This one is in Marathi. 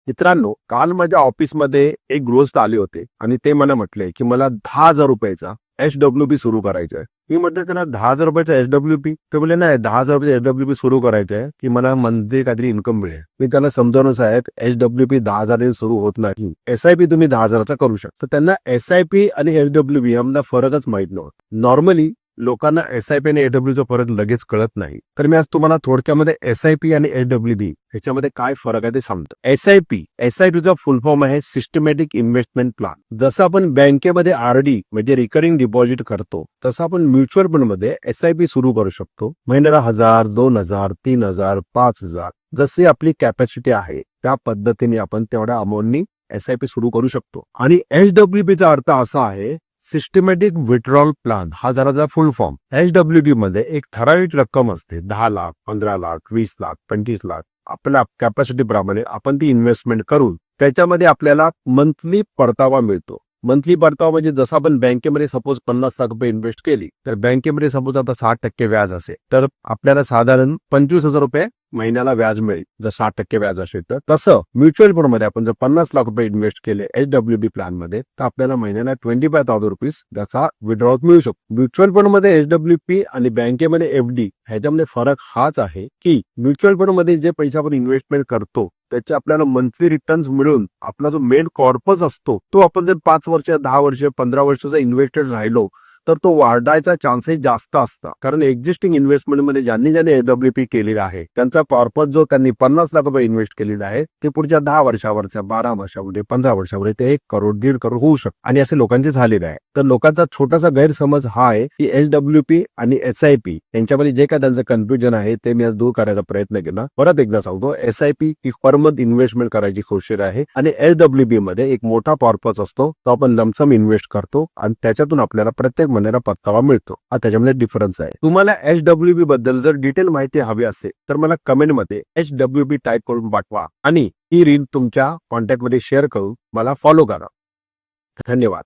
मित्रांनो, काल माझ्या ऑफिसमध्ये एक गृहस्थ आले होते आणि ते मला म्हटले की मला 10,000 रुपयाचा HWP सुरू करायचा आहे. मी म्हटलं त्यांना 10,000 रुपयाचा HWP? ते बोलले नाही, 10,000 रुपयाचा HWP सुरू करायचं आहे की मला मंथली काहीतरी इन्कम मिळेल. मी त्यांना समजावलं, साहेब HWP 10,000 सुरू होत नाही, SIP तुम्ही 10,000चा करू शकता. त्यांना SIP आणि HWP यामधला फरकच माहित नव्हता. नॉर्मली लोकांना SIP आणि HWP चा फरक लगेच कळत नाही. तर मी आज तुम्हाला थोडक्यामध्ये SIP आणि HWP ह्याच्यामध्ये काय फरक आहे ते सांगतो. SIP चा फुल फॉर्म आहे सिस्टमॅटिक इन्व्हेस्टमेंट प्लॅन. जसं आपण बँकेमध्ये RD म्हणजे रिकरिंग डिपॉझिट करतो, तसं आपण म्युच्युअल फंड मध्ये SIP सुरू करू शकतो. महिन्याला 1,000, 2,000, 3,000, 5,000 जशी आपली कॅपॅसिटी आहे त्या पद्धतीने आपण तेवढ्या अमाऊंटनी SIP सुरू करू शकतो. आणि HWP चा अर्थ असा आहे सिस्टमॅटिक विथड्रॉल प्लॅन. हा जरा फुल फॉर्म. HWP मध्ये एक ठराविक रक्कम असते, 10 लाख, 15 लाख, 20 लाख, 25 लाख. आपल्या कॅपॅसिटी प्रमाणे आपण ती इन्व्हेस्टमेंट करून त्याच्यामध्ये आपल्याला मंथली परतावा मिळतो. मंथली परतावा म्हणजे जसं आपण बँकेमध्ये सपोज 50 लाख रुपये इन्व्हेस्ट केली तर बँकेमध्ये सपोज आता 60% व्याज असेल तर आपल्याला साधारण 25,000 रुपये महिन्याला व्याज मिळेल. जर 60% व्याज असेल तर तसं म्युच्युअल फंड मध्ये आपण जर 50 लाख रुपये इन्व्हेस्ट केले HWP प्लॅन मध्ये तर आपल्याला महिन्याला 25,000 रुपीज त्याचा विड्रॉल मिळू शकतो. म्युच्युअल फंड मध्ये HWP आणि बँकेमध्ये FD ह्याच्यामध्ये फरक हाच आहे की म्युच्युअल फंड मध्ये जे पैसे आपण इन्व्हेस्टमेंट करतो त्याचे आपल्याला मंथली रिटर्न्स मिळून आपला जो मेन कॉर्पस असतो तो आपण जर 5 वर्ष, 10 वर्ष, 15 वर्षाचा इन्व्हेस्टेड राहिलो तर तो वाढायचा चान्सेस जास्त असतात. कारण एक्झिस्टिंग इन्व्हेस्टमेंट मध्ये ज्यांनी HWP केलेला आहे त्यांचा कॉर्पस जो त्यांनी 50 लाख रुपये इन्व्हेस्ट केलेला आहे ते पुढच्या 10 वर्षावरच्या, 12 वर्षामध्ये, 15 वर्षामध्ये ते 1 करोड, 1.5 करोड होऊ शकतो. आणि असे लोकांचे झालेले आहे. तर लोकांचा छोटासा गैरसमज हा आहे की HWP आणि SIP यांच्यामध्ये जे काय त्यांचं कन्फ्युजन आहे ते मी आज दूर करायचा प्रयत्न केला. परत एकदा सांगतो, SIP ही पर मंथ इन्व्हेस्टमेंट करायची प्रोसेस आहे आणि HWP मध्ये एक मोठा कॉर्पस असतो तो आपण लमसम इन्व्हेस्ट करतो आणि त्याच्यातून आपल्याला प्रत्येक महिन्याला परतावा मिळतो. हा त्याच्यामध्ये डिफरन्स आहे. तुम्हाला HWP बद्दल जर डिटेल माहिती हवी असेल तर मला कमेंट मध्ये HWP टाईप करून पाठवा आणि ही रील तुमच्या कॉन्टॅक्ट मध्ये शेअर करून मला फॉलो करा. धन्यवाद.